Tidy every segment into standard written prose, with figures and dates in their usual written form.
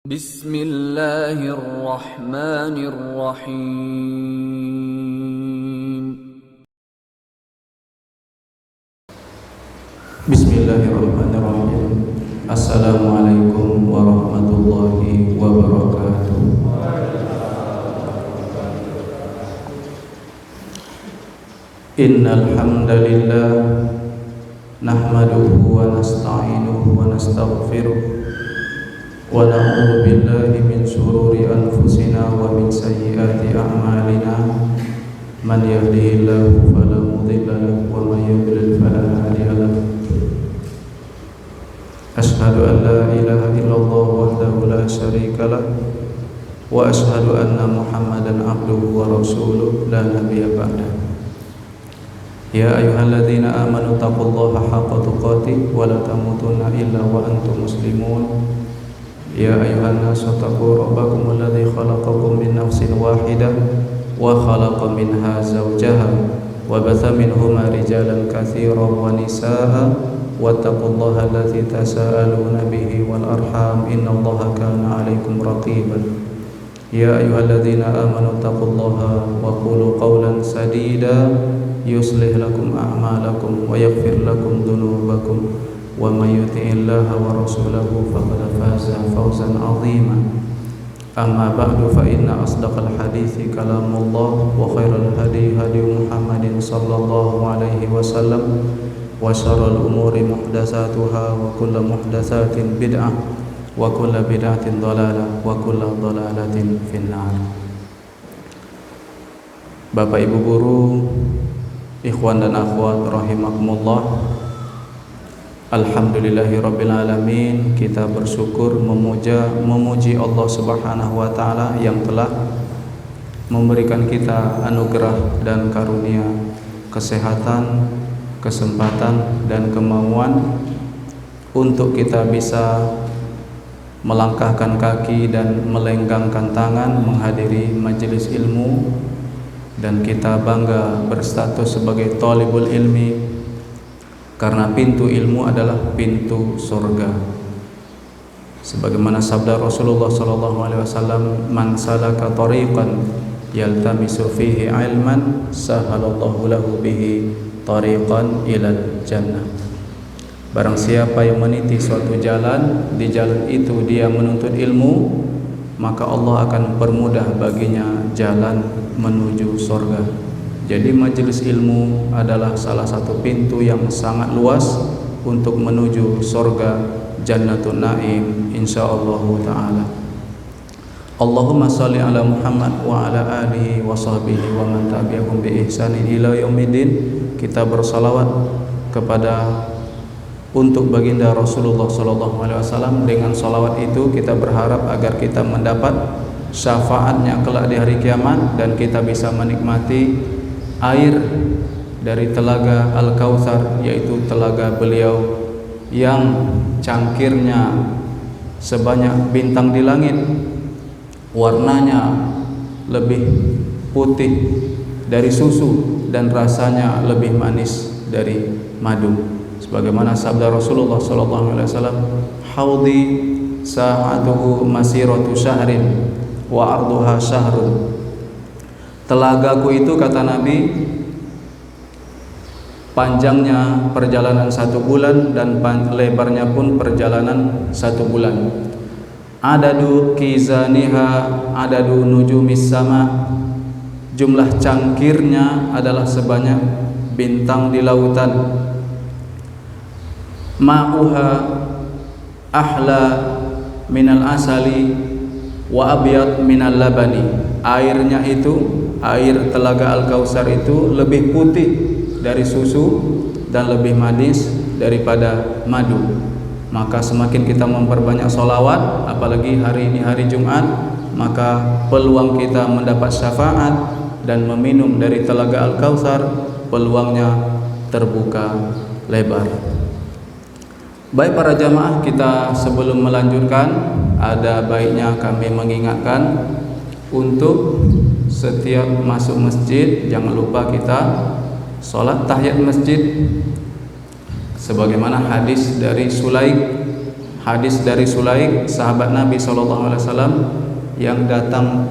Bismillahirrahmanirrahim. Bismillahirrahmanirrahim. Assalamualaikum warahmatullahi wabarakatuh. Innal hamdalillah nahmaduhu wa nasta'inuhu wa nastaghfiruh wa na'udzu billahi min shururi anfusina wa min sayyiati a'malina. Man yahdihillahu fala mudilla lahu wa man yudlil fala hadiya lahu. Ashhadu an la ilaha illallah wahdahu la syarika lah wa ashhadu anna Muhammadan abduhu wa rasuluh la nabiyya ba'dah. Ya ayyuhalladzina amanu taqullaha haqqa tuqatih wa la tamutunna illa wa antum muslimun. Ya ayyuhan nasu taqu rabbakum alladzi khalaqakum min nafsin wahidah wa khalaqa minha zawjaha wa batha minhuma rijalan katsiran wa nisaa'a wattaqullaha alladzi tasaaluna bihi wal arham innallaha kana 'alaikum raqiban. Ya ayyuhalladzina amanu taqullaha wa qulu qawlan sadida yuslih lakum a'malakum wa yaghfir lakum dhunubakum wa may yuti'illaha wa rasulahu faqad faza fawzan 'azima. Amma ba'du fa inna asdaqal hadithi kalamullah wa khairal hadi hadi Muhammadin sallallahu alaihi wasallam wa syarrul umuri muhdatsatuha wa kullu muhdatsatin bid'ah wa kullu bid'atin dhalalah wa kullu dhalalatin finnar. Bapak Ibu guru, ikhwan dan akhwat rahimakumullah. Alhamdulillahirabbil alamin, kita bersyukur memuji Allah Subhanahu wa taala yang telah memberikan kita anugerah dan karunia kesehatan, kesempatan dan kemauan untuk kita bisa melangkahkan kaki dan melenggangkan tangan menghadiri majelis ilmu, dan kita bangga berstatus sebagai thalibul ilmi karena pintu ilmu adalah pintu surga. Sebagaimana sabda Rasulullah sallallahu alaihi wasallam, "Man salaka tariqan yaltamisu fihi ilman sahalallahu lahu bihi tariqan ilal jannah." Barang siapa yang meniti suatu jalan, di jalan itu dia menuntut ilmu, maka Allah akan permudah baginya jalan menuju surga. Jadi majelis ilmu adalah salah satu pintu yang sangat luas untuk menuju surga Jannatun Naim insyaallah taala. Allahumma shalli ala Muhammad wa ala alihi wa sahbihi wa man tabi'ahum bi ihsanin ila yaumiddin. Kita bersalawat kepada untuk baginda Rasulullah sallallahu alaihi wasallam. Dengan salawat itu kita berharap agar kita mendapat syafaatnya kelak di hari kiamat dan kita bisa menikmati air dari telaga Al-Kautsar, yaitu telaga beliau yang cangkirnya sebanyak bintang di langit, warnanya lebih putih dari susu dan rasanya lebih manis dari madu. Sebagaimana sabda Rasulullah sallallahu alaihi wasallam, "Haudi sa'atuhu masiratu syahrin wa arduha syahrun." Telagaku itu, kata Nabi, panjangnya perjalanan 1 bulan dan lebarnya pun perjalanan 1 bulan. Adadu kizaniha adadu nujumis sama, jumlah cangkirnya adalah sebanyak bintang di lautan. Ma'uha ahla minal asali wa abyad minal labani. Airnya itu, air telaga Al-Kautsar itu lebih putih dari susu dan lebih manis daripada madu. Maka semakin kita memperbanyak sholawat, apalagi hari ini hari Jumat, maka peluang kita mendapat syafaat dan meminum dari telaga Al-Kautsar peluangnya terbuka lebar. Baik para jamaah, kita sebelum melanjutkan, ada baiknya kami mengingatkan untuk setiap masuk masjid jangan lupa kita sholat tahiyat masjid sebagaimana hadis dari Sulaik Hadis dari Sulaik, sahabat Nabi SAW yang datang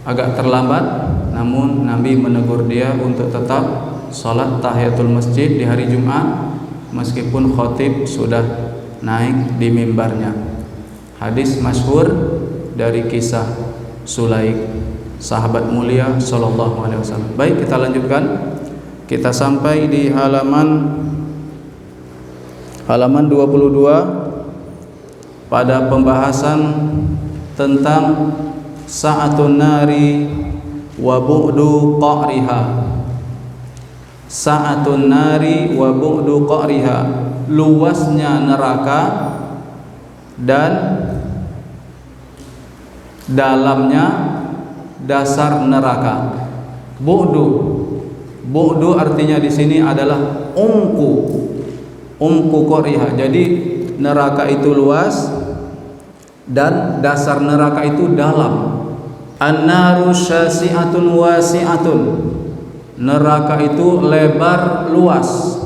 agak terlambat, namun Nabi menegur dia untuk tetap salat tahiyatul masjid di hari Jumat meskipun khatib sudah naik di mimbarnya. Hadis masyhur dari kisah Sulaik, sahabat mulia sallallahu alaihi wasallam. Baik, kita lanjutkan. Kita sampai di halaman 22 pada pembahasan tentang sa'atun nari wa bu'du qa'riha. Sa'atun nari wa bu'du qa'riha, luasnya neraka dan dalamnya dasar neraka. Bu'du artinya di sini adalah umku qa'riha. Jadi neraka itu luas dan dasar neraka itu dalam. An-naru syasi'atun wasi'atun, neraka itu lebar luas.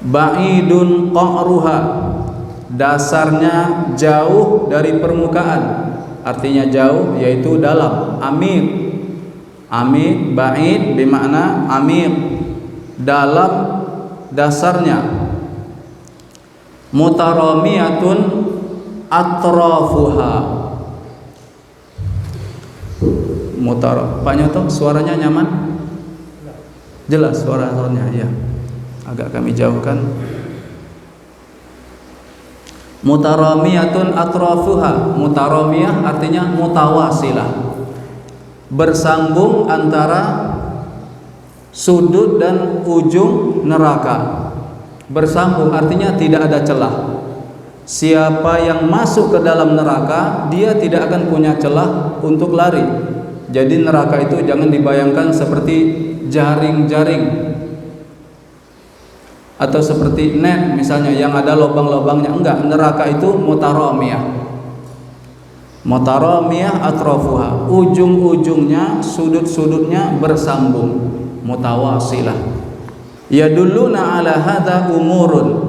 Ba'idun qa'ruha, dasarnya jauh dari permukaan, artinya jauh yaitu dalam. Amir ba'id bermakna amir, dalam dasarnya. Mutaramiyatun atrafuha. Pak Nyoto, suaranya nyaman? Jelas suaranya ya. Agak kami jauhkan. Mutaramiyatun atrafuha. Mutaramiyah artinya mutawasilah, bersambung antara sudut dan ujung neraka. Bersambung artinya tidak ada celah. Siapa yang masuk ke dalam neraka, dia tidak akan punya celah untuk lari. Jadi neraka itu jangan dibayangkan seperti jaring-jaring atau seperti net misalnya yang ada lubang-lubangnya. Enggak, neraka itu mutaramiyah. Mutaramiyah atrafuha, ujung-ujungnya, sudut-sudutnya bersambung, mutawasilah. Yadulluna ala hadza umurun.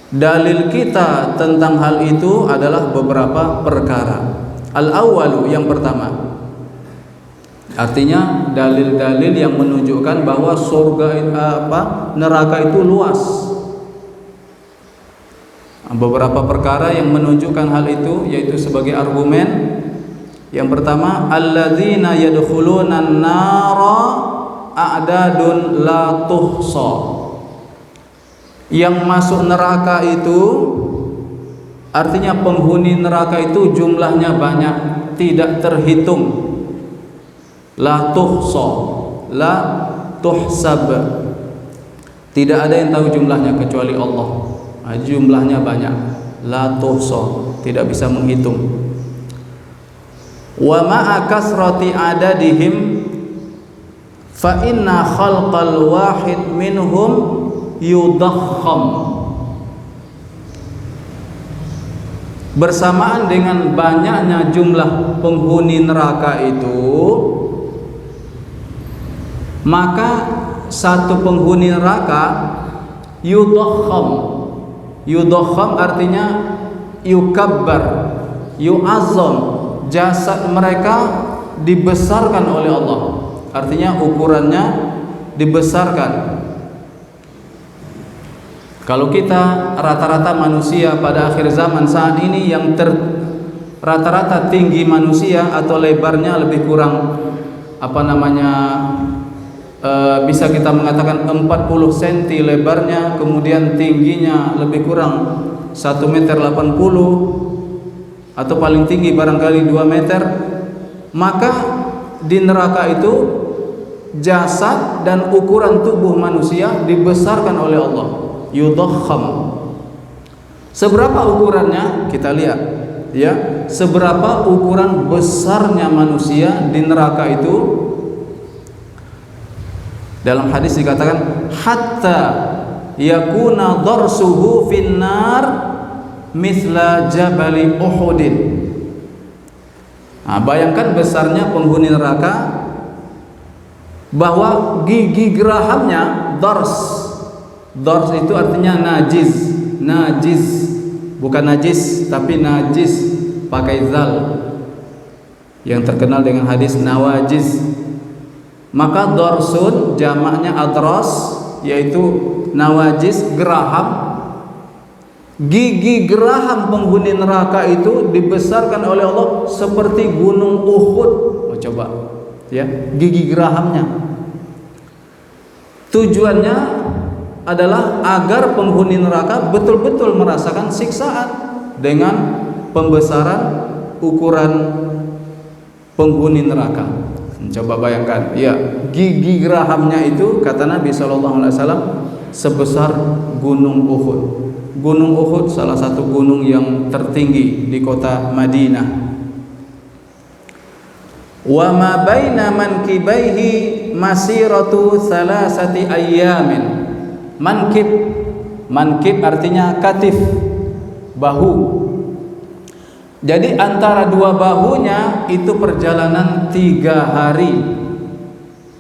Dalil kita tentang hal itu adalah beberapa perkara. Al-awwalu, yang pertama, artinya dalil-dalil yang menunjukkan bahwa neraka itu luas. Beberapa perkara yang menunjukkan hal itu, yaitu sebagai argumen. Yang pertama, alladzina yadkhuluna an-nara a'dadun la tuhsa. Yang masuk neraka itu artinya penghuni neraka itu jumlahnya banyak, tidak terhitung. La tuhsa, la tuhsab, tidak ada yang tahu jumlahnya kecuali Allah. Jumlahnya banyak, la tuhsa, tidak bisa menghitung. Wa ma'a kasrati adadihim fa inna khalqal wahid minhum yudakhkham. Bersamaan dengan banyaknya jumlah penghuni neraka itu, maka satu penghuni neraka yudakhkham. Yudakhkham artinya yukabbar, yu'azzam, jasad mereka dibesarkan oleh Allah. Artinya ukurannya dibesarkan. Kalau kita rata-rata manusia pada akhir zaman saat ini yang rata-rata tinggi manusia atau lebarnya lebih kurang bisa kita mengatakan 40 cm lebarnya, kemudian tingginya lebih kurang 1,80 meter atau paling tinggi barangkali 2 meter, maka di neraka itu jasad dan ukuran tubuh manusia dibesarkan oleh Allah. Yudakhkham. Seberapa ukurannya? Kita lihat ya, seberapa ukuran besarnya manusia di neraka itu. Dalam hadis dikatakan hatta yakuna darsuhu finnar mithla jabali Uhudin. Bayangkan besarnya penghuni neraka, bahwa gigi gerahamnya, dars itu artinya najis, najis, bukan najis tapi najis pakai zal, yang terkenal dengan hadis nawajiz. Maka dorsun jamaknya adros, yaitu nawajiz geraham. Gigi geraham penghuni neraka itu dibesarkan oleh Allah seperti gunung Uhud. Oh, coba ya, gigi gerahamnya. Tujuannya adalah agar penghuni neraka betul-betul merasakan siksaan dengan pembesaran ukuran penghuni neraka. Coba bayangkan, ya, gigi gerahamnya itu kata Nabi SAW sebesar gunung Uhud. Gunung Uhud salah satu gunung yang tertinggi di kota Madinah. Wa ma baina mankibaihi masiratu salasati ayyamin. Mankib artinya katif, bahu. Jadi antara dua bahunya itu perjalanan 3 hari.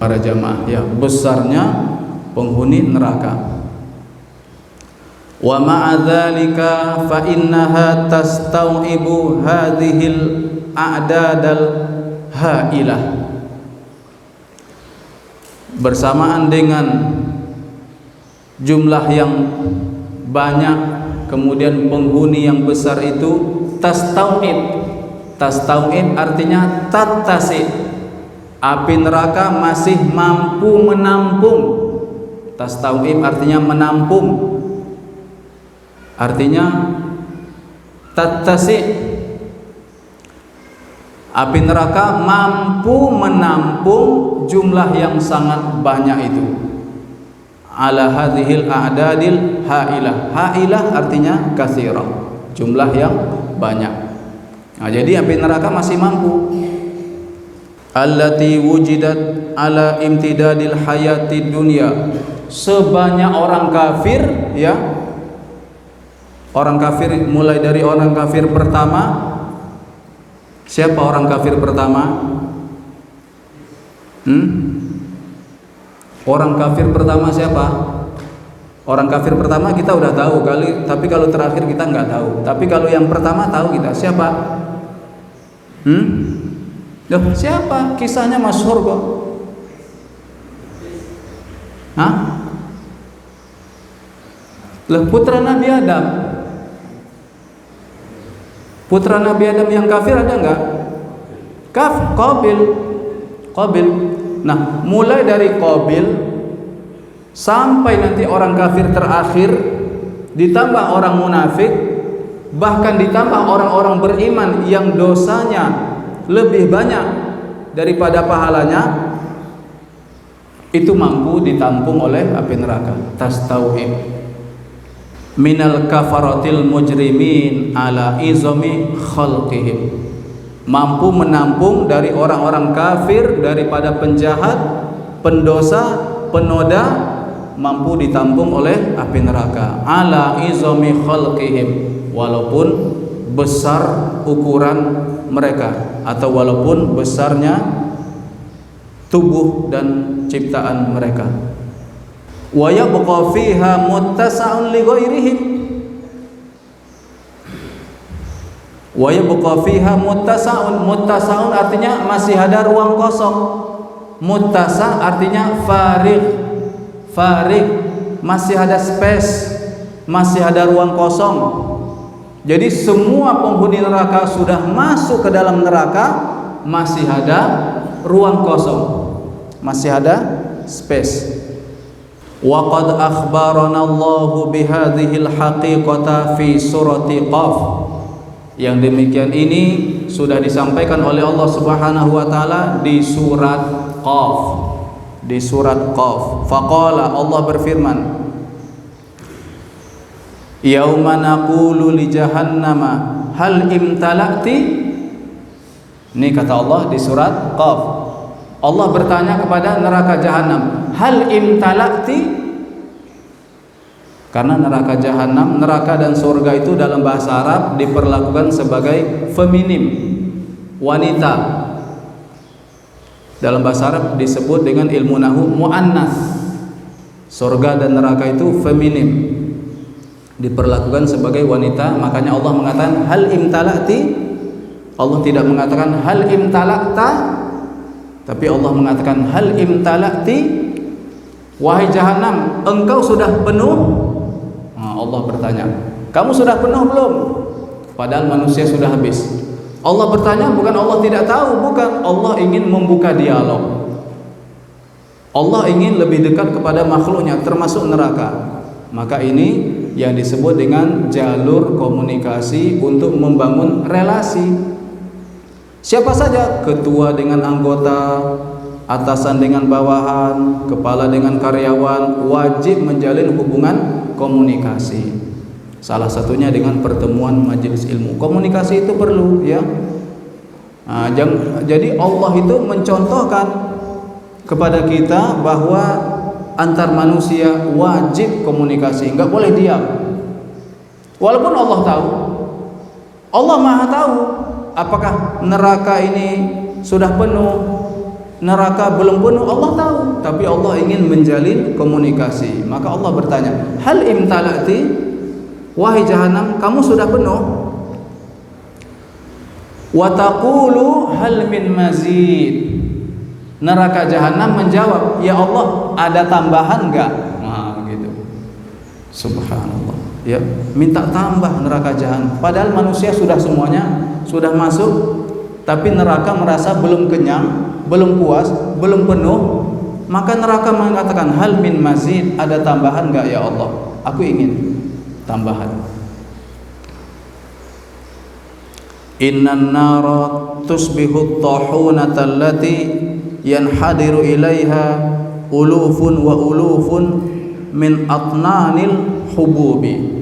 Para jamaah, ya, besarnya penghuni neraka. Wa ma'adzalika fa innaha tastau'ibu hadhil a'dadal ha'ilah. Bersamaan dengan jumlah yang banyak, kemudian penghuni yang besar itu, tastau'ib artinya tattasi, api neraka masih mampu menampung. Tastau'ib artinya menampung, artinya tattasi, api neraka mampu menampung jumlah yang sangat banyak itu. Ala hadhil a'dadil ha'ilah. Ha'ilah artinya katsirah, jumlah yang banyak. Nah, jadi api neraka masih mampu. Allati wujidat ala imtidadil hayatid dunya. Sebanyak orang kafir, ya, orang kafir, mulai dari orang kafir pertama. Siapa orang kafir pertama? Orang kafir pertama siapa? Orang kafir pertama kita udah tahu kali, tapi kalau terakhir kita nggak tahu. Tapi kalau yang pertama tahu kita. Siapa? Loh, siapa? Kisahnya masyhur kok. Hah? Loh, putra Nabi Adam. Putra Nabi Adam yang kafir ada enggak? Qabil. Nah, mulai dari Qabil sampai nanti orang kafir terakhir, ditambah orang munafik, bahkan ditambah orang-orang beriman yang dosanya lebih banyak daripada pahalanya, itu mampu ditampung oleh api neraka. Tastau'ib minal kafaratil mujrimin ala izami khalqihim. Mampu menampung dari orang-orang kafir, daripada penjahat, pendosa, penoda, mampu ditampung oleh api neraka. Ala izami khalqihim, walaupun besar ukuran mereka, atau walaupun besarnya tubuh dan ciptaan mereka. Wa yabqa fiha muttasa'un li ghairihim. Wa yabqa fiha muttasa'un. Muttasa'un artinya masih ada ruang kosong. Muttasa artinya farig, masih ada space, masih ada ruang kosong. Jadi semua penghuni neraka sudah masuk ke dalam neraka, masih ada ruang kosong, masih ada space. Wa qad akhbarana Allahu bihadhil haqiqata fi surati Qaf. Yang demikian ini sudah disampaikan oleh Allah Subhanahu wa taala di surat Qaf. Di surat Qaf. Faqala, Allah berfirman, yauma naqulu li jahannama hal imtala'ti. Ini kata Allah di surat Qaf. Allah bertanya kepada neraka jahanam, hal imtala'ti? Karena neraka jahanam, neraka dan surga itu dalam bahasa Arab diperlakukan sebagai feminim, wanita. Dalam bahasa Arab disebut dengan ilmu nahwu muannas. Surga dan neraka itu feminim. diperlakukan sebagai wanita. Makanya Allah mengatakan hal imtala'ti. Allah tidak mengatakan hal imtala'ta, tapi Allah mengatakan hal imtala'ti. Wahai jahanam, engkau sudah penuh? Nah, Allah bertanya, kamu sudah penuh belum? Padahal manusia sudah habis. Allah bertanya, bukan Allah tidak tahu, bukan. Allah ingin membuka dialog. Allah ingin lebih dekat kepada makhluknya, termasuk neraka. Maka ini yang disebut dengan jalur komunikasi untuk membangun relasi. Siapa saja, ketua dengan anggota, atasan dengan bawahan, kepala dengan karyawan, wajib menjalin hubungan komunikasi. Salah satunya dengan pertemuan majelis ilmu. Komunikasi itu perlu, ya. Nah, jadi Allah itu mencontohkan kepada kita bahwa antar manusia wajib komunikasi, enggak boleh diam. Walaupun Allah tahu, Allah Maha tahu apakah neraka ini sudah penuh, neraka belum penuh, Allah tahu. Tapi Allah ingin menjalin komunikasi. Maka Allah bertanya, hal imtala'ti, wahai jahanam, kamu sudah penuh? Wa taqulu hal min mazid. Neraka jahanam menjawab, ya Allah, ada tambahan enggak? Nah, gitu. Subhanallah. Ya, minta tambah neraka jahanam. Padahal manusia sudah semuanya sudah masuk, tapi neraka merasa belum kenyang, belum puas, belum penuh. Maka neraka mengatakan, hal min mazid, ada tambahan enggak ya Allah? Aku ingin tambahan. Innan nara tusbihu at-tahunata allati yanhadiru ilaiha ulufun wa ulufun min atnanil hububi.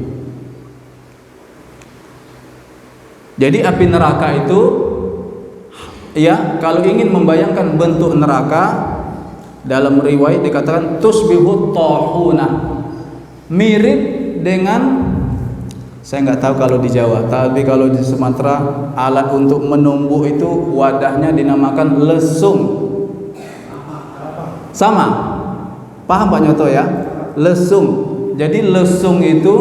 Jadi api neraka itu, ya, kalau ingin membayangkan bentuk neraka, dalam riwayat dikatakan tusbihu tahuna, mirip dengan, saya nggak tahu kalau di Jawa, tapi kalau di Sumatera alat untuk menumbuk itu wadahnya dinamakan lesung. Sama, paham Pak Nyoto ya? Lesung. Jadi lesung itu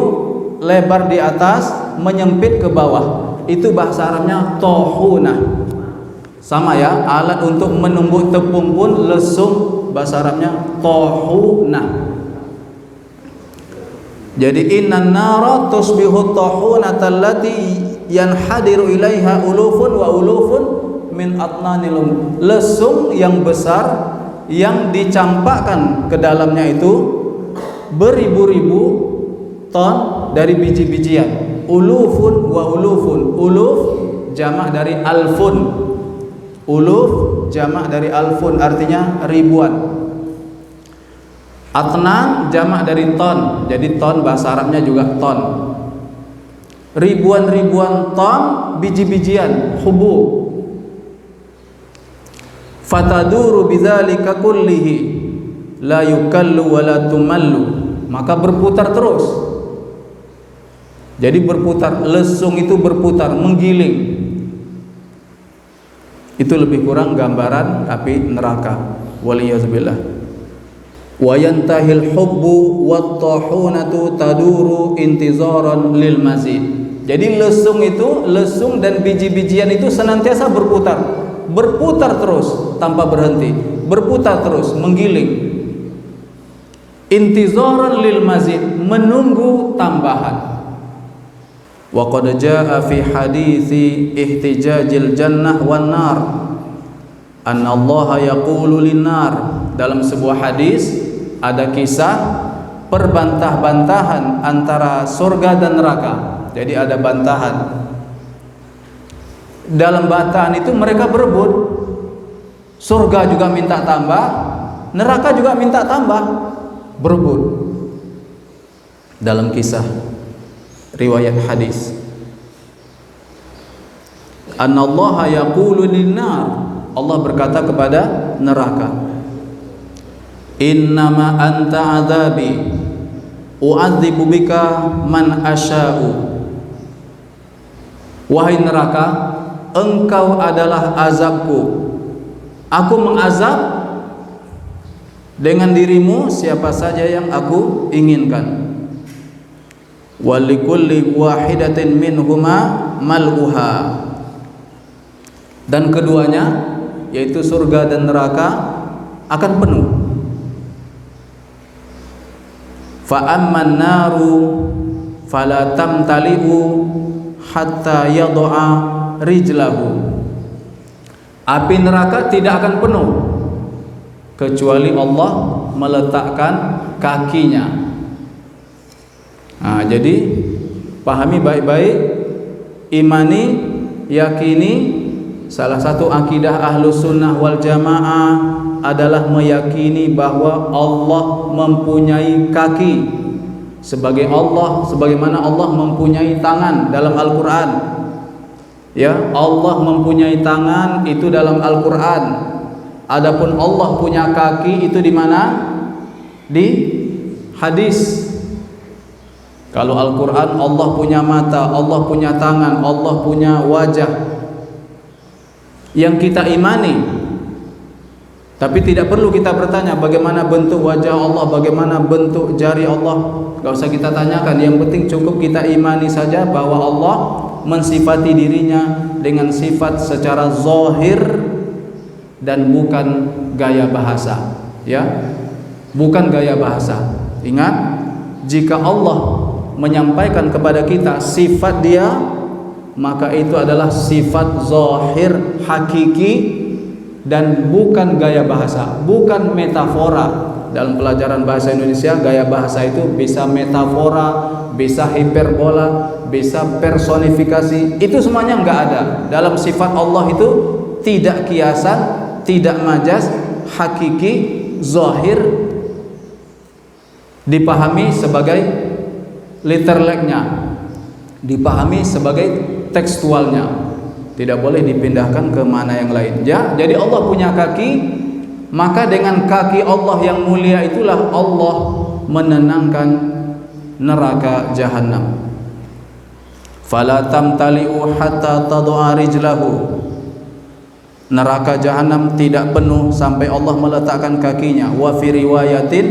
lebar di atas, menyempit ke bawah. Itu bahasa Arabnya tohuna. Sama ya, alat untuk menumbuk tepung pun lesung, bahasa Arabnya tohuna. Jadi innan nara tusbihu tahunata allati yanhadiru ilaiha ulufun wa ulufun min atnanil. Lesung yang besar yang dicampakkan ke dalamnya itu beribu-ribu ton dari biji-bijian. Ulufun wa ulufun. Uluf jamak dari alfun. Uluf jamak dari alfun, artinya ribuan. Atnan jamak dari ton. Jadi ton bahasa Arabnya juga ton. Ribuan-ribuan ton biji-bijian, hubub. Fataduru bidzalika kullihi la yukallu wa la tumallu. Maka berputar terus. Jadi berputar, lesung itu berputar, menggiling. Itu lebih kurang gambaran api neraka. Waliyazubillah. Wa yantahil hubbu wat tahunatu taduru intizaran lil mazid. Jadi lesung itu, lesung dan biji-bijian itu senantiasa berputar. Berputar terus tanpa berhenti, berputar terus, menggiling. Intizaran lil mazid, menunggu tambahan. Wa qad jaa fi hadithi ihtijajil jannah wan nar anna Allah yaqulu lin nar. Dalam sebuah hadis ada kisah perbantah-bantahan antara surga dan neraka. Jadi ada bantahan. Dalam bantahan itu mereka berebut. Surga juga minta tambah, neraka juga minta tambah, berebut. Dalam kisah riwayat hadis, Anallaha yaqulu lin-nar, Allah berkata kepada neraka, Innama anta adzabi u'adzibu bika man asya'u. Wahai neraka, engkau adalah azabku. Aku mengazab dengan dirimu siapa saja yang aku inginkan. wa likulli wahidatin minhuma mal'uha. Dan keduanya yaitu surga dan neraka akan penuh. Fa amman naru fala tamtali'u hatta yad'a rijlahu. Api neraka tidak akan penuh kecuali Allah meletakkan kakinya. Nah, jadi pahami baik-baik, imani, yakini. Salah satu akidah Ahlus Sunnah wal Jamaah adalah meyakini bahwa Allah mempunyai kaki sebagaimana Allah mempunyai tangan dalam Al-Qur'an. Ya, Allah mempunyai tangan itu dalam Al-Qur'an. Adapun Allah punya kaki itu di mana? Di hadis. Kalau Al-Qur'an Allah punya mata, Allah punya tangan, Allah punya wajah yang kita imani. Tapi tidak perlu kita bertanya bagaimana bentuk wajah Allah, bagaimana bentuk jari Allah. Gak usah kita tanyakan. Yang penting cukup kita imani saja bahwa Allah mensifati dirinya dengan sifat secara zahir dan bukan gaya bahasa. Ya, bukan gaya bahasa. Ingat, jika Allah menyampaikan kepada kita sifat Dia, maka itu adalah sifat zahir hakiki dan bukan gaya bahasa, bukan metafora. Dalam pelajaran bahasa Indonesia, gaya bahasa itu bisa metafora, bisa hiperbola, bisa personifikasi. Itu semuanya enggak ada. Dalam sifat Allah itu tidak kiasan, tidak majas, hakiki, zahir, dipahami sebagai literalnya, dipahami sebagai tekstualnya, tidak boleh dipindahkan ke mana yang lain. Ya, jadi Allah punya kaki, maka dengan kaki Allah yang mulia itulah Allah menenangkan neraka jahanam. Fala tamtali'u hatta tad'a rijlahu. Neraka jahanam tidak penuh sampai Allah meletakkan kakinya. Wa fi riwayatin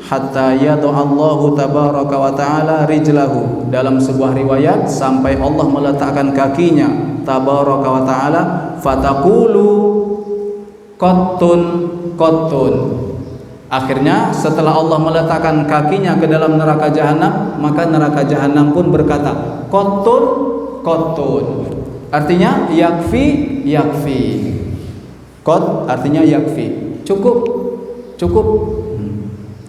hatta yad'allahu tabaraka wa ta'ala rijlahu. Dalam sebuah riwayat sampai Allah meletakkan kakinya tabaraka wa ta'ala, fataqulu qattun qattun. Akhirnya setelah Allah meletakkan kakinya ke dalam neraka jahanam, maka neraka jahanam pun berkata qattun qattun. Artinya yakfi yakfi. Qat artinya yakfi. Cukup. Cukup.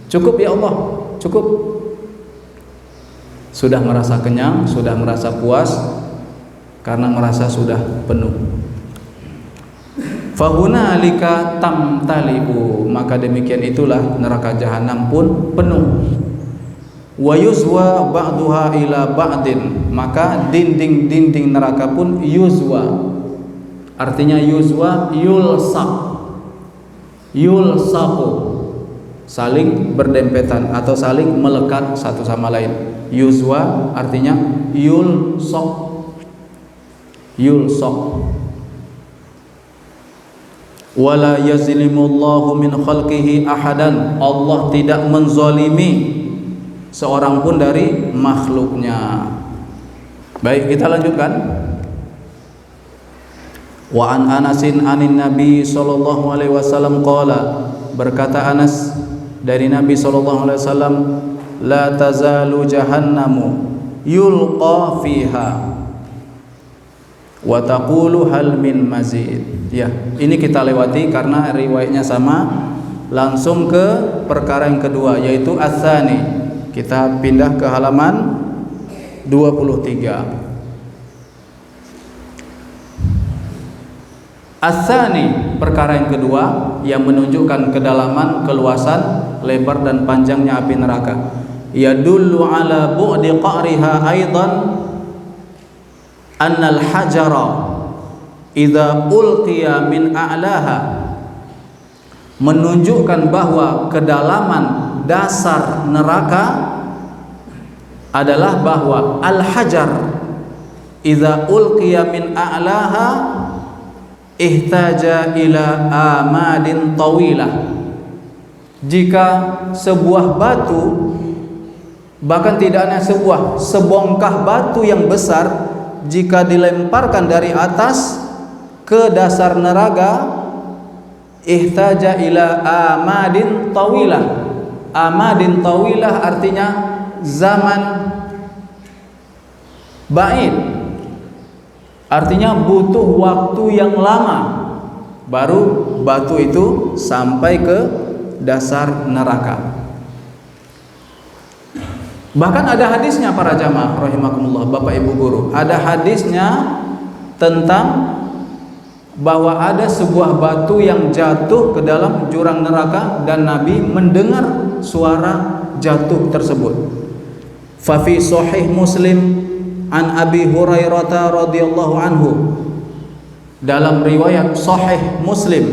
Cukup ya Allah, cukup. Sudah merasa kenyang, sudah merasa puas karena merasa sudah penuh. Fahunalika tamtali'u, maka demikian itulah neraka jahanam pun penuh. Wa yuzwa ba'duha ila ba'din, maka dinding-dinding neraka pun yuzwa. Artinya yuzwa yulsaq. Yulsaqu, saling berdempetan atau saling melekat satu sama lain. Yuzwa artinya yulsaq. Yulsaq. Wala yazlimullahu min khalqihi ahadan. Allah tidak menzalimi seorang pun dari makhluknya. Baik, kita lanjutkan. Wa an Anasin anin Nabi sallallahu alaihi wasallam qala, berkata Anas dari Nabi sallallahu alaihi wasallam, la tazalu jahannamu yulqa fiha wa taqulu hal min mazid. Ya, ini kita lewati karena riwayatnya sama. Langsung ke perkara yang kedua, yaitu ats-tsani. Kita pindah ke halaman 23. Ats-tsani, perkara yang kedua yang menunjukkan kedalaman, keluasan, lebar dan panjangnya api neraka. Yadullu ala bu'di qa'riha aidan annal hajara idza ulqiya min a'laha. Menunjukkan bahwa kedalaman dasar neraka adalah bahwa al-hajar idza ulqiya min a'laha ihtaja ila amadin tawilah. Jika sebuah batu Bahkan tidak hanya sebongkah batu yang besar jika dilemparkan dari atas ke dasar neraka, ihtaja ila amadin tawilah. Amadin tawilah artinya zaman ba'id, artinya butuh waktu yang lama baru batu itu sampai ke dasar neraka. Bahkan ada hadisnya para jamaah rahimakumullah, Bapak Ibu guru, ada hadisnya tentang bahwa ada sebuah batu yang jatuh ke dalam jurang neraka dan Nabi mendengar suara jatuh tersebut. Fa fi sahih Muslim an Abi Hurairah radhiyallahu anhu, dalam riwayat sahih Muslim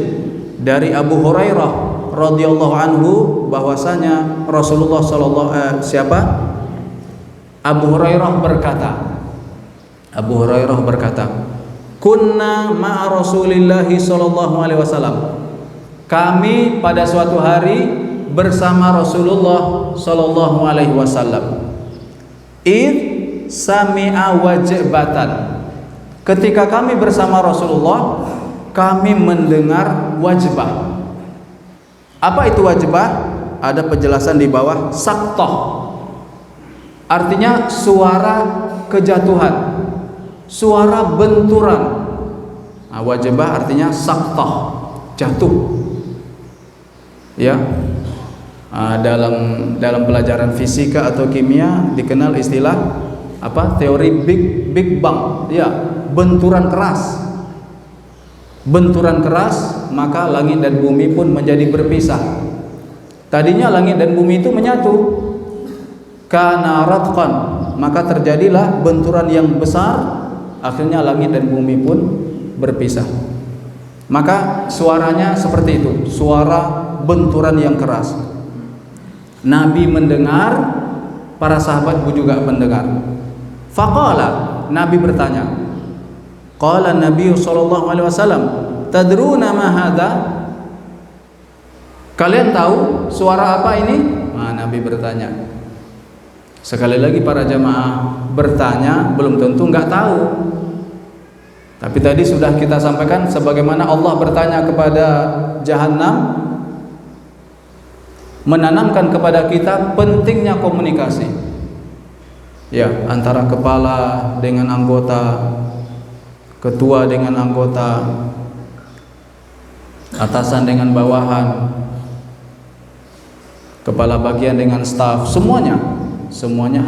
dari Abu Hurairah radhiyallahu anhu bahwasanya Rasulullah Abu Hurairah berkata, kunna ma'a Rasulillahi sallallahu alaihi wasallam, kami pada suatu hari bersama Rasulullah sallallahu alaihi wasallam. Id sami'a wajbatan, ketika kami bersama Rasulullah, kami mendengar wajbah. Apa itu wajbah? Ada penjelasan di bawah. Saktah artinya suara kejatuhan, suara benturan. Nah, wajbah artinya saktah, jatuh. Ya, dalam pelajaran fisika atau kimia dikenal istilah apa? Teori Big Bang. Ya, benturan keras. Benturan keras, maka langit dan bumi pun menjadi berpisah. Tadinya langit dan bumi itu menyatu, kana ratqan, maka terjadilah benturan yang besar, akhirnya langit dan bumi pun berpisah. Maka suaranya seperti itu, suara benturan yang keras. Nabi mendengar, para sahabat juga mendengar. Faqala, Nabi bertanya, qala Nabi sallallahu alaihi wasallam, tadruna ma hadza? Kalian tahu suara apa ini? Nah, Nabi bertanya. Sekali lagi para jamaah bertanya, belum tentu enggak tahu. Tapi tadi sudah kita sampaikan sebagaimana Allah bertanya kepada Jahannam, menanamkan kepada kita pentingnya komunikasi. Ya, antara kepala dengan anggota, ketua dengan anggota, atasan dengan bawahan, kepala bagian dengan staf, semuanya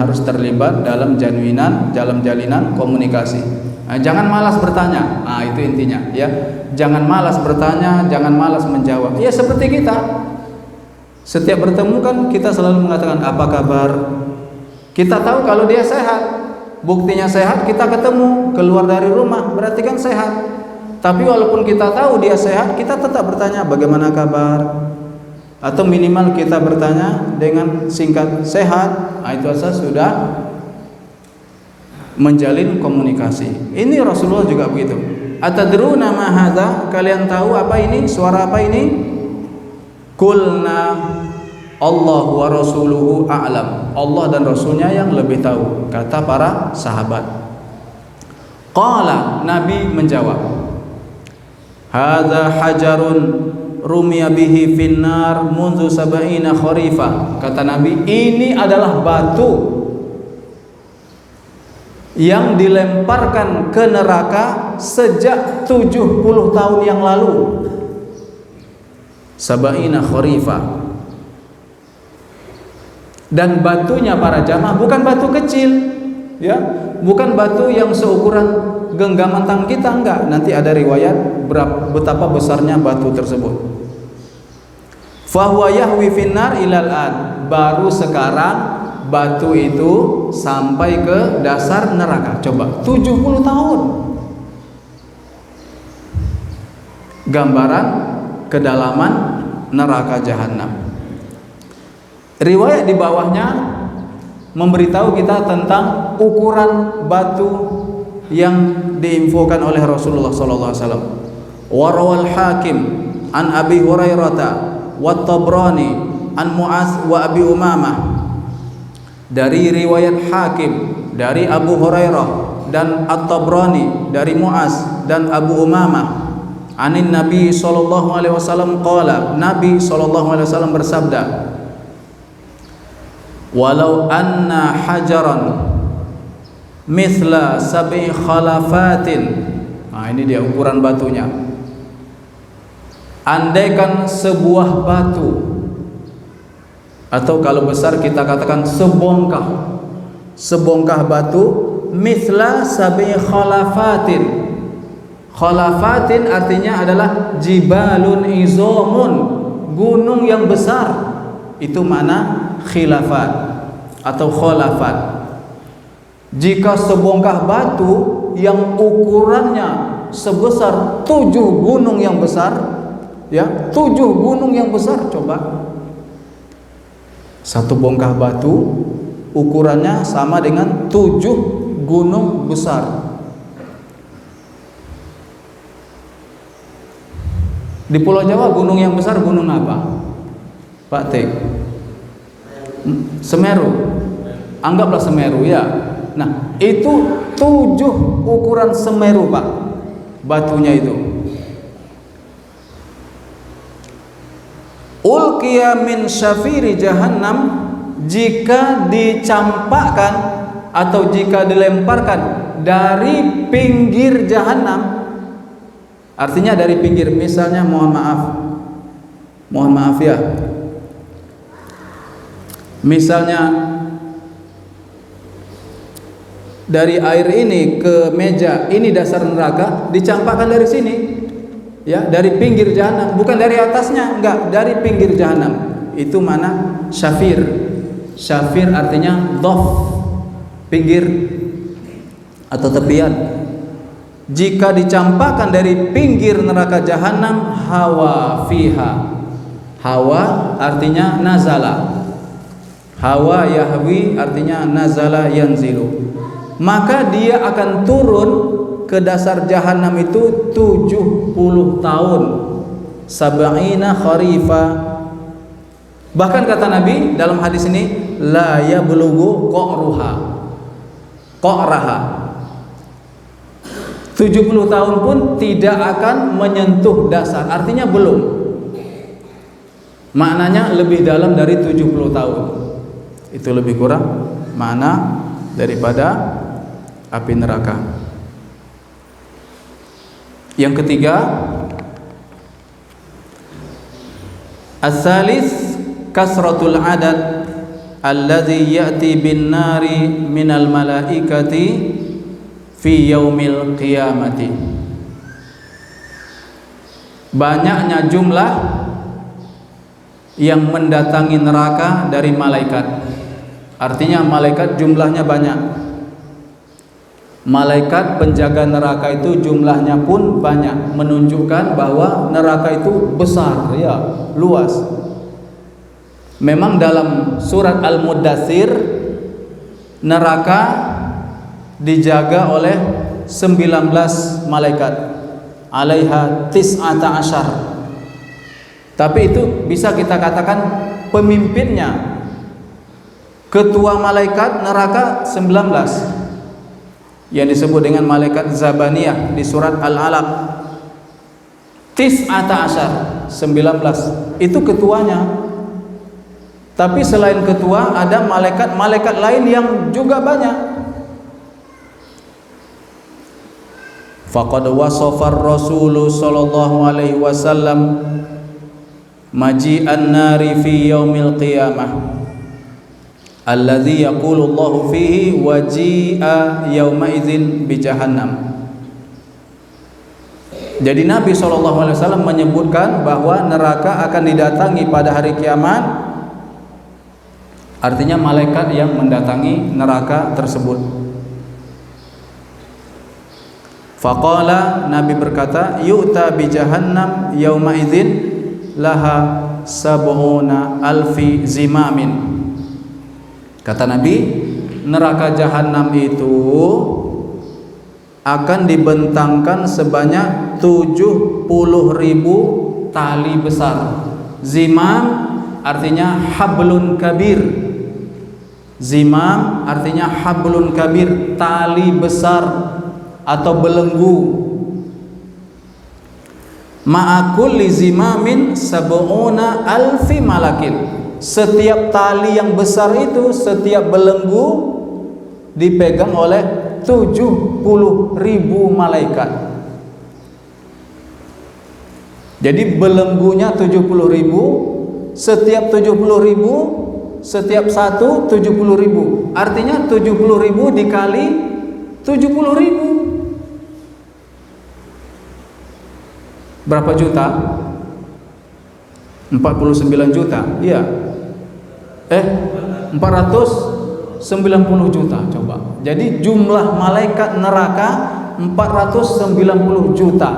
harus terlibat dalam jalinan komunikasi. Nah, jangan malas bertanya. Nah, itu intinya, ya. Jangan malas bertanya, jangan malas menjawab. Ya, seperti kita. Setiap bertemu kan kita selalu mengatakan apa kabar? Kita tahu kalau dia sehat. Buktinya sehat, kita ketemu, keluar dari rumah, berarti kan sehat. Tapi walaupun kita tahu dia sehat, kita tetap bertanya bagaimana kabar? Atau minimal kita bertanya dengan singkat sehat. Nah, itu saja sudah menjalin komunikasi. Ini Rasulullah juga begitu. Atadruna ma hadza? Kalian tahu apa ini? Suara apa ini? Qulna Allah wa rasuluhu a'lam. Allah dan Rasulnya yang lebih tahu, kata para sahabat. Qala, Nabi menjawab, hadza hajarun rumiya bihi finnar munzu sab'ina kharifa. Kata Nabi, ini adalah batu yang dilemparkan ke neraka sejak 70 tahun yang lalu. Sab'ina kharifa. Dan batunya para jamaah bukan batu kecil, ya, bukan batu yang seukuran genggaman tangan kita, enggak. Nanti ada riwayat betapa besarnya batu tersebut. Fahuwa yahwi finnar ilal an. Baru sekarang batu itu sampai ke dasar neraka. Coba 70 tahun. Gambaran kedalaman neraka jahanam. Riwayat di bawahnya memberitahu kita tentang ukuran batu yang diinfokan oleh Rasulullah sallallahu alaihi wasallam. Warawal Hakim an Abi Hurairah wa Tabrani an Mu'az wa Abi Umamah dari riwayat Hakim dari Abu Hurairah dan At-Tabrani dari Muaz dan Abu Umamah anin Nabi sallallahu alaihi wasallam qala, Nabi sallallahu alaihi wasallam bersabda, walau anna hajaran mithla sab'i khalafatin. Nah, ini dia ukuran batunya. Andaikan sebuah batu, atau kalau besar kita katakan sebongkah batu, mithla sab'i khalafatin. Khalafatin artinya adalah jibalun izomun, gunung yang besar. Itu mana khilafat atau khalafat. Jika sebongkah batu yang ukurannya sebesar 7 gunung yang besar, ya, 7 gunung yang besar, coba. Satu bongkah batu ukurannya sama dengan 7 gunung besar. Di Pulau Jawa gunung yang besar gunung apa? Pak T. Semeru. Anggaplah Semeru, ya. Nah, itu 7 ukuran Semeru, Pak. Batunya itu. Ulqiya min syafiri jahannam, jika dicampakkan atau jika dilemparkan dari pinggir jahannam. Artinya dari pinggir, misalnya mohon maaf ya, misalnya dari air ini ke meja, ini dasar neraka, dicampakkan dari sini, ya, dari pinggir jahanam, bukan dari atasnya, enggak, dari pinggir jahanam. Itu mana? Syafir. Syafir artinya dhaf, pinggir atau tepian. Jika dicampakkan dari pinggir neraka jahanam, hawa fiha. Hawa artinya nazala. Hawa yahwi artinya nazala yanzilu. Maka dia akan turun ke dasar jahanam itu 70 tahun. Sab'ina kharifa. Bahkan kata Nabi dalam hadis ini, la yablughu qa'raha. 70 tahun pun tidak akan menyentuh dasar, artinya belum. Maknanya lebih dalam dari 70 tahun. Itu lebih kurang makna daripada api neraka. Yang ketiga, as-salis kasratul adad alladzi ya'ti bin nari minal malaikati fi yaumil qiyamati. Banyaknya jumlah yang mendatangi neraka dari malaikat. Artinya malaikat jumlahnya banyak. Malaikat penjaga neraka itu jumlahnya pun banyak, menunjukkan bahwa neraka itu besar, ya, luas. Memang dalam surat Al-Muddatsir, neraka dijaga oleh 19 malaikat, alaiha tis'ata asyar. Tapi itu bisa kita katakan pemimpinnya, ketua malaikat neraka 19, yang disebut dengan malaikat Zabaniyah di surat Al-Alaq. Tis'ata asyar, 19, itu ketuanya. Tapi selain ketua ada malaikat-malaikat lain yang juga banyak. Faqad wasafa ar-rasul sallallahu alaihi wasallam maji'an nari fi yaumil qiyamah alladzi yaqulu Allahu fihi waji'a yauma idzin bi jahannam. Jadi Nabi sallallahu alaihi wasallam menyebutkan bahwa neraka akan didatangi pada hari kiamat. Artinya malaikat yang mendatangi neraka tersebut. Faqala, Nabi berkata, yu'ta bi jahannam yauma idzin laha sab'una alfi zimamin. Kata Nabi, neraka jahanam itu akan dibentangkan sebanyak 70.000 tali besar. Zimam artinya hablun kabir. Zimam artinya hablun kabir, tali besar atau belenggu. Ma'akulli zimamin sab'una alfi malakin. Setiap tali yang besar itu, setiap belenggu dipegang oleh 70.000 malaikat. Jadi belenggunya 70.000, setiap 70.000, setiap satu 70.000. Artinya 70.000 dikali 70.000. Berapa juta? 49 juta. Iya. 490 juta coba. Jadi jumlah malaikat neraka 490 juta.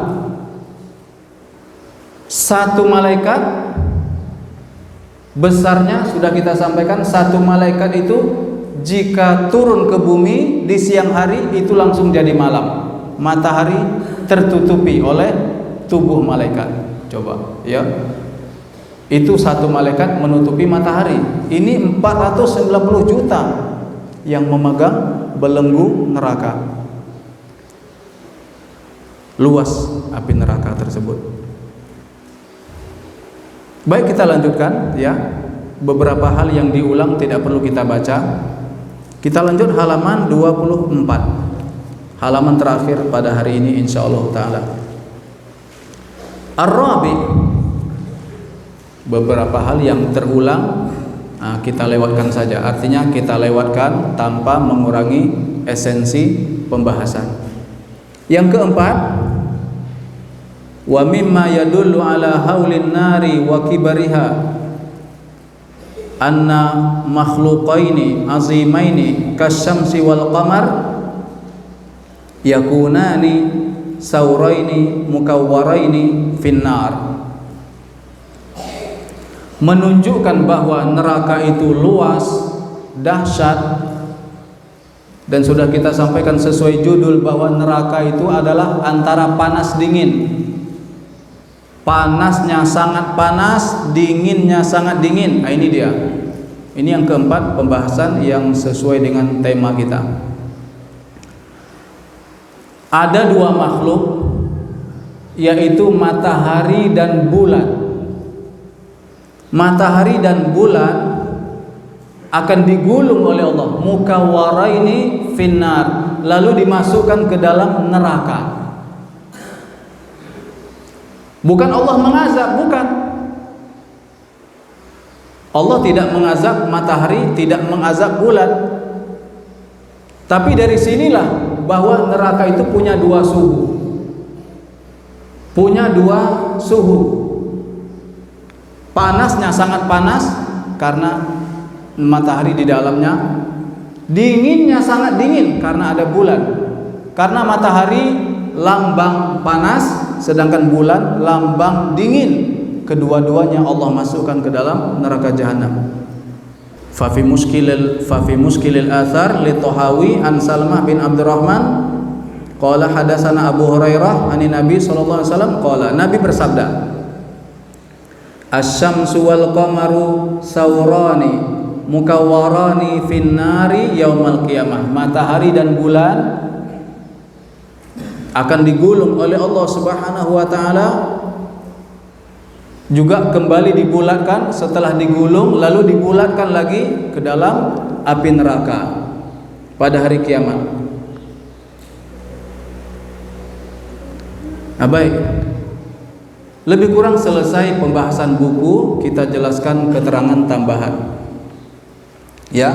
Satu malaikat besarnya sudah kita sampaikan, satu malaikat itu jika turun ke bumi di siang hari itu langsung jadi malam. Matahari tertutupi oleh tubuh malaikat. Coba, ya. Itu satu malaikat menutupi matahari. Ini 490 juta yang memegang belenggu neraka. Luas api neraka tersebut. Baik, kita lanjutkan ya. Beberapa hal yang diulang tidak perlu kita baca. Kita lanjut halaman 24. Halaman terakhir pada hari ini insyaallah taala. Ar-Rabi, beberapa hal yang terulang kita lewatkan saja. Artinya kita lewatkan tanpa mengurangi esensi pembahasan. Yang keempat, wa mimma yadullu ala haulin nari wa kibariha anna makhluqaini azimaini kasyamsi wal qamar yakunani sauraini mukawwaraini finnar. Menunjukkan bahwa neraka itu luas, dahsyat, dan sudah kita sampaikan sesuai judul bahwa neraka itu adalah antara panas dingin. Panasnya sangat panas, dinginnya sangat dingin. Nah, ini dia. Ini yang keempat pembahasan yang sesuai dengan tema kita. Ada dua makhluk, yaitu matahari dan bulan. Matahari dan bulan akan digulung oleh Allah, mukawwaraini finnar, lalu dimasukkan ke dalam neraka. Bukan Allah mengazab, bukan. Allah tidak mengazab matahari, tidak mengazab bulan. Tapi dari sinilah bahwa neraka itu punya dua suhu. Punya dua suhu. Panasnya sangat panas karena matahari di dalamnya. Dinginnya sangat dingin karena ada bulan. Karena matahari lambang panas, sedangkan bulan lambang dingin. Kedua-duanya Allah masukkan ke dalam neraka jahanam. Fa fi muskilil athar li Tahawi an Salmah bin Abdurrahman qala hadatsana Abu Hurairah ani Nabi sallallahu alaihi wasallam qala, Nabi bersabda, asy-syamsu wal qamaru saurani mukawwarani finnari yaumal qiyamah. Matahari dan bulan akan digulung oleh Allah Subhanahu wa taala, juga kembali dibulatkan, setelah digulung lalu dibulatkan lagi ke dalam api neraka pada hari kiamat. Nah, baik. Lebih kurang selesai pembahasan buku, kita jelaskan keterangan tambahan. Ya,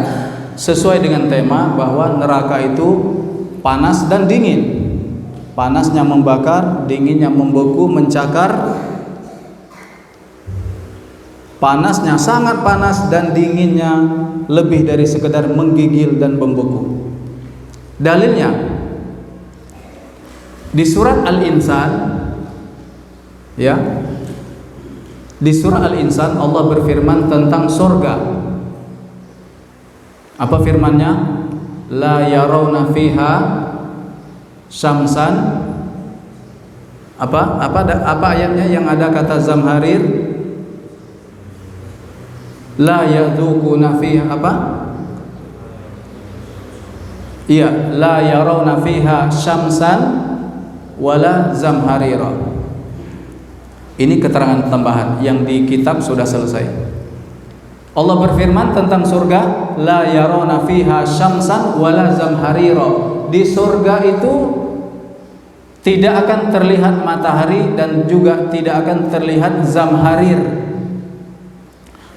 sesuai dengan tema bahwa neraka itu panas dan dingin. Panasnya membakar, dinginnya membeku, mencakar. Panasnya sangat panas dan dinginnya lebih dari sekedar menggigil dan membeku. Dalilnya di surat Al-Insan, ya. Di surah Al-Insan Allah berfirman tentang surga. Apa firman-Nya? La yarawna fiha syamsan. Apa ayatnya yang ada kata zamharir? La yadzuquna fiha apa? Iya, la yarawna fiha syamsan wala zamharira. Ini keterangan tambahan yang di kitab sudah selesai. Allah berfirman tentang surga, la yarawna fiha syamsan wala zamharira. Di surga itu tidak akan terlihat matahari dan juga tidak akan terlihat zamharir.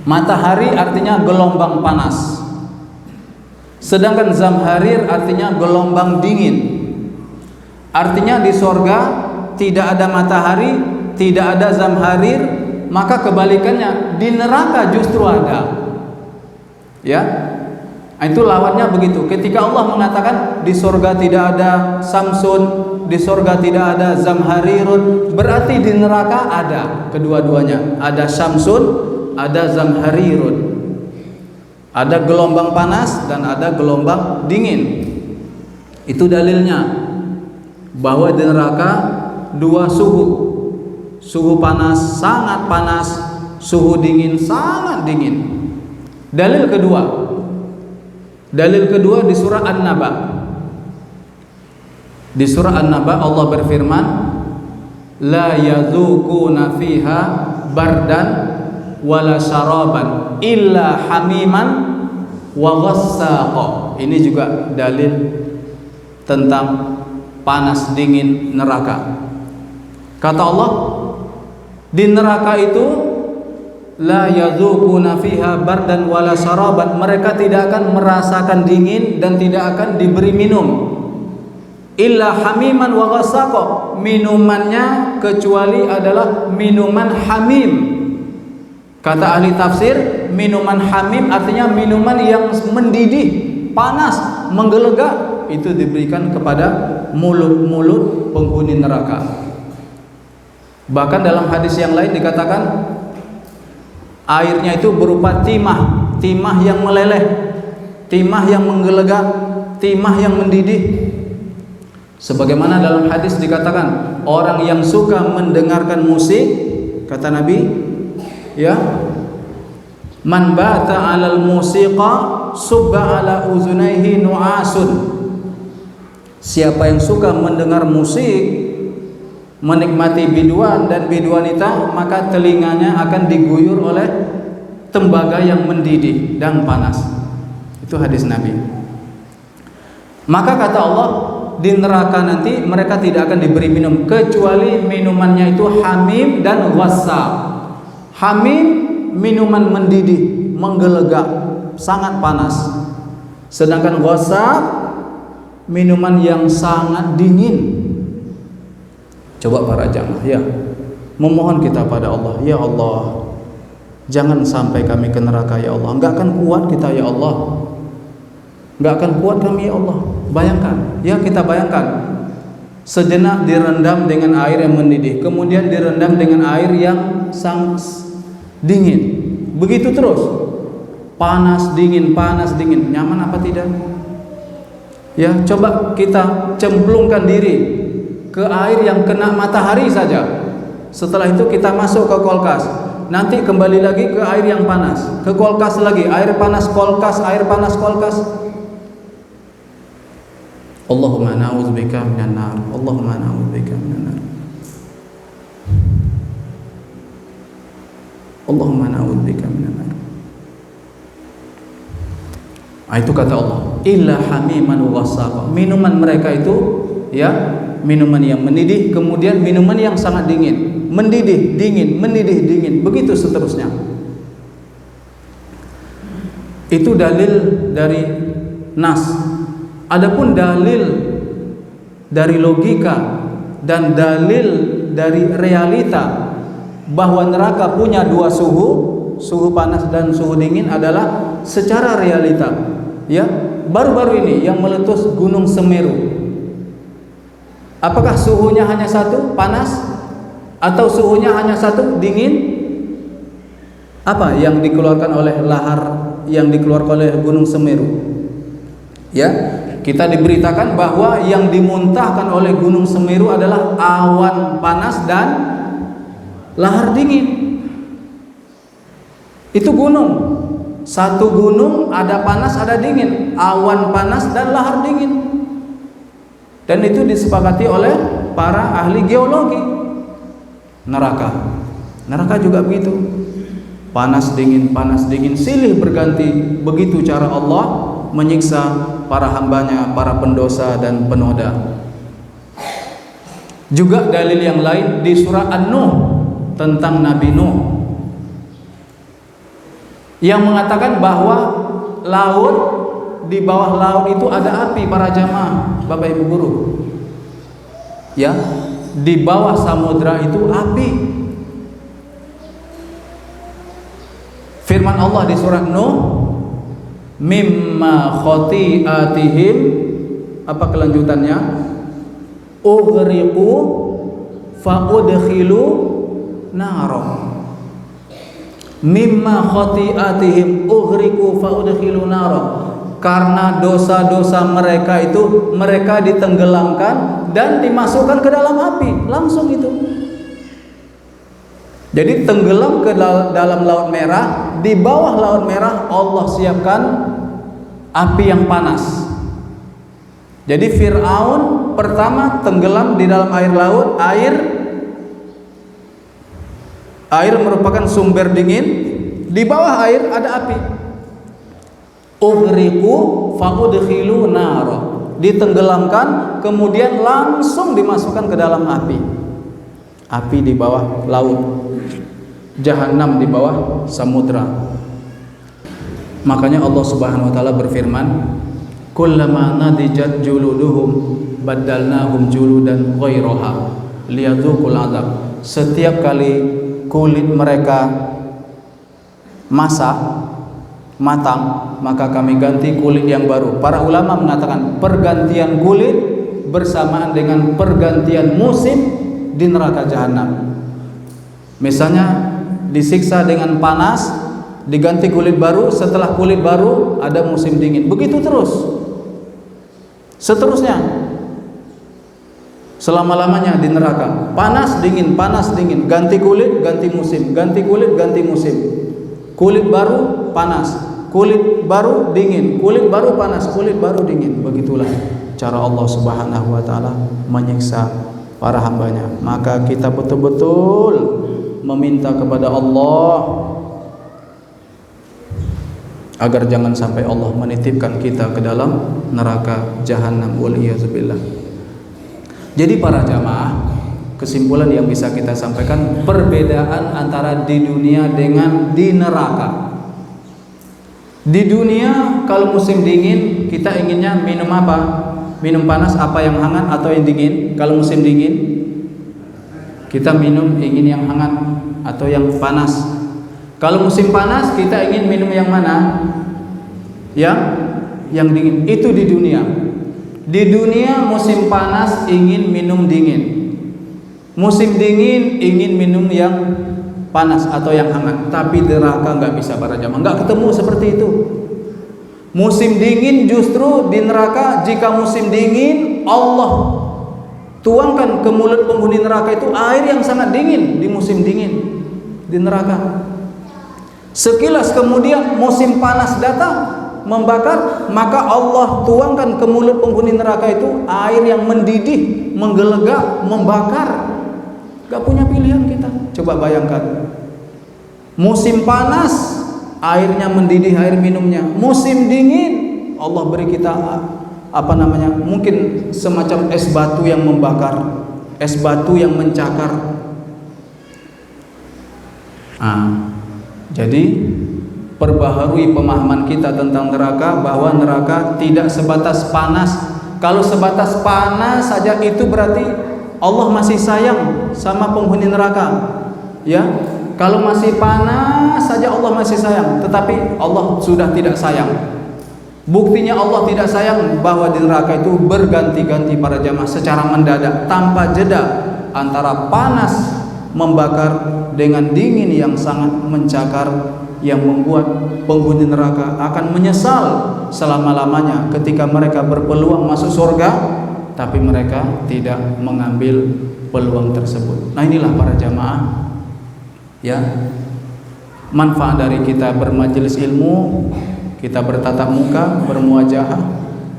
Matahari artinya gelombang panas, sedangkan zamharir artinya gelombang dingin. Artinya di surga tidak ada matahari, tidak ada zamharir, maka kebalikannya di neraka justru ada. Ya, itu lawannya begitu. Ketika Allah mengatakan di surga tidak ada samsun, di surga tidak ada zamharirun, berarti di neraka ada kedua-duanya. Ada samsun, ada zamharirun. Ada gelombang panas dan ada gelombang dingin. Itu dalilnya bahwa di neraka dua suhu. Suhu panas sangat panas, suhu dingin sangat dingin. Dalil kedua di surah An-Naba. Di surah An-Naba Allah berfirman, la yadzuquna fiha bardan wala syaraban illa hamiman wa ghassaqa. Ini juga dalil tentang panas dingin neraka. Kata Allah, di neraka itu la yadzuquna fiha bardan wala syaraban, mereka tidak akan merasakan dingin dan tidak akan diberi minum. Illa hamiman wa ghassaqa, minumannya kecuali adalah minuman hamim. Kata ahli tafsir, minuman hamim artinya minuman yang mendidih, panas, menggelegak, itu diberikan kepada mulut-mulut penghuni neraka. Bahkan dalam hadis yang lain dikatakan airnya itu berupa timah, timah yang meleleh, timah yang menggelegak, timah yang mendidih. Sebagaimana dalam hadis dikatakan, orang yang suka mendengarkan musik, kata Nabi, ya, man bata 'alal musiqa subba 'ala uzunaihi nu'asun. Siapa yang suka mendengar musik, menikmati biduan dan biduanita, maka telinganya akan diguyur oleh tembaga yang mendidih dan panas. Itu hadis Nabi. Maka kata Allah, di neraka nanti mereka tidak akan diberi minum kecuali minumannya itu hamim dan ghassa. Hamim minuman mendidih, menggelegak, sangat panas. Sedangkan ghassa minuman yang sangat dingin. Coba para jamaah ya, memohon kita pada Allah, ya Allah, jangan sampai kami ke neraka ya Allah. Enggak akan kuat kita ya Allah. Enggak akan kuat kami ya Allah. Bayangkan, ya kita bayangkan, sejenak direndam dengan air yang mendidih, kemudian direndam dengan air yang sangat dingin. Begitu terus, panas dingin, nyaman apa tidak? Ya, coba kita cemplungkan diri ke air yang kena matahari saja. Setelah itu kita masuk ke kulkas, nanti kembali lagi ke air yang panas, ke kulkas lagi, air panas kulkas, air panas kulkas. Allahumma na'udzubika minan nar, Allahumma na'udzubika minan nar, Allahumma na'udzubika minan nar. Itu kata Allah, illa hamiman wa ghassaqa. Minuman mereka itu ya, minuman yang mendidih, kemudian minuman yang sangat dingin, mendidih, dingin, mendidih, dingin, begitu seterusnya. Itu dalil dari nas. Adapun dalil dari logika dan dalil dari realita bahwa neraka punya dua suhu, suhu panas dan suhu dingin adalah secara realita. Ya, baru-baru ini yang meletus Gunung Semeru, apakah suhunya hanya satu, panas, atau suhunya hanya satu, dingin? Apa yang dikeluarkan oleh lahar, yang dikeluarkan oleh Gunung Semeru? Ya, kita diberitakan bahwa yang dimuntahkan oleh Gunung Semeru adalah awan panas dan lahar dingin. Itu gunung, Satu gunung ada panas, ada dingin, awan panas dan lahar dingin. Dan itu disepakati oleh para ahli geologi. Neraka juga begitu. Panas dingin, silih berganti. Begitu cara Allah menyiksa para hambanya, para pendosa dan penoda. Juga dalil yang lain di surah An-Nuh tentang Nabi Nuh, yang mengatakan bahwa laut, di bawah laut itu ada api. Para jamaah, Bapak Ibu guru, ya, di bawah samudra itu api. Firman Allah di surah Nuh, mimma khati'atihim, apa kelanjutannya? Ughriqu fa'udkhilu naro. Mimma khati'atihim ughriqu fa'udkhilu naro. Karena dosa-dosa mereka itu, mereka ditenggelamkan dan dimasukkan ke dalam api. Langsung itu. Jadi tenggelam ke dalam Laut Merah. Di bawah Laut Merah Allah siapkan api yang panas. Jadi Fir'aun pertama tenggelam di dalam air laut. Air merupakan sumber dingin. Di bawah air ada api. Ughriqu fa'udkhilu naro. Ditenggelamkan, kemudian langsung dimasukkan ke dalam api. Api di bawah laut, Jahannam di bawah samudra. Makanya Allah Subhanahu wa taala berfirman, kullama nadijat juluduhum baddalnahum juludan ghairaha liyadzuqul adzab. Setiap kali kulit mereka matang, maka kami ganti kulit yang baru. Para ulama mengatakan pergantian kulit bersamaan dengan pergantian musim di neraka Jahannam. Misalnya disiksa dengan panas, diganti kulit baru, setelah kulit baru ada musim dingin. Begitu terus. Seterusnya. Selama-lamanya di neraka. Panas dingin, ganti kulit, ganti musim, ganti kulit, ganti musim. Kulit baru panas, kulit baru dingin, kulit baru panas, kulit baru dingin. Begitulah cara Allah Subhanahu wa taala menyiksa para hambanya. Maka kita betul-betul meminta kepada Allah agar jangan sampai Allah menitipkan kita ke dalam neraka Jahannam, waliyadzubillah. Jadi para jamaah, kesimpulan yang bisa kita sampaikan, perbedaan antara di dunia dengan di neraka. Di dunia kalau musim dingin kita inginnya minum apa? Minum panas apa yang hangat atau yang dingin? Kalau musim dingin kita ingin yang hangat atau yang panas. Kalau musim panas kita ingin minum yang mana? Yang dingin. Itu di dunia. Di dunia musim panas ingin minum dingin, musim dingin ingin minum yang panas atau yang hangat. Tapi di neraka nggak bisa para jamaah, nggak ketemu seperti itu. Musim dingin justru di neraka, jika musim dingin Allah tuangkan ke mulut penghuni neraka itu air yang sangat dingin di musim dingin di neraka. Sekilas kemudian musim panas datang membakar, maka Allah tuangkan ke mulut penghuni neraka itu air yang mendidih, menggelegak, membakar. Gak punya pilihan kita. Coba bayangkan, musim panas airnya mendidih, air minumnya. Musim dingin Allah beri kita mungkin semacam es batu yang membakar, es batu yang mencakar. Jadi perbaharui pemahaman kita tentang neraka, bahwa neraka tidak sebatas panas. Kalau sebatas panas saja itu berarti Allah masih sayang sama penghuni neraka. Ya, kalau masih panas saja Allah masih sayang, tetapi Allah sudah tidak sayang. Buktinya Allah tidak sayang bahwa di neraka itu berganti-ganti para jamaah secara mendadak tanpa jeda antara panas membakar dengan dingin yang sangat mencakar, yang membuat penghuni neraka akan menyesal selama-lamanya ketika mereka berpeluang masuk surga, tapi mereka tidak mengambil peluang tersebut. Nah, inilah para jamaah, ya, manfaat dari kita bermajelis ilmu, kita bertatap muka, bermuajahah,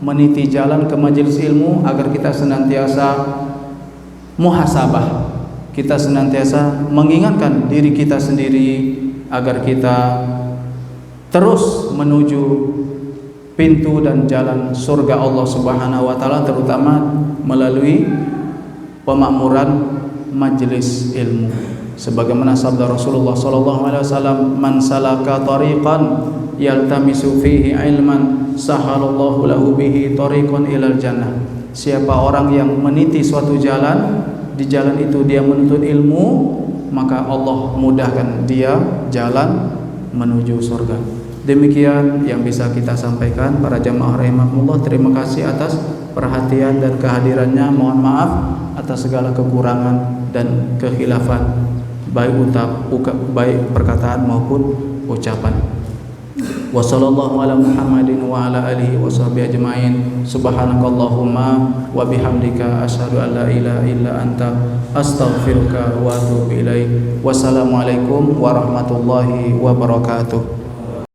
meniti jalan ke majelis ilmu agar kita senantiasa muhasabah, kita senantiasa mengingatkan diri kita sendiri agar kita terus menuju pintu dan jalan surga Allah Subhanahu wa taala, terutama melalui pemakmuran majelis ilmu. Sebagaimana sabda Rasulullah sallallahu alaihi wasallam, "Man salaka tariqan yaltamisu fihi ilman, sahalallahu lahu bihi tariqan ilal jannah." Siapa orang yang meniti suatu jalan, di jalan itu dia menuntut ilmu, maka Allah mudahkan dia jalan menuju surga. Demikian yang bisa kita sampaikan para jamaah rahimakumullah. Terima kasih atas perhatian dan kehadirannya. Mohon maaf atas segala kekurangan dan kekhilafan, baik perkataan maupun ucapan. Wassallallahu ala Muhammadin wa ala alihi washabihi ajmain. Subhanakallahumma wa bihamdika asyhadu an la ilaha illa anta astaghfiruka wa atubu ilaik. Wassalamualaikum warahmatullahi wabarakatuh.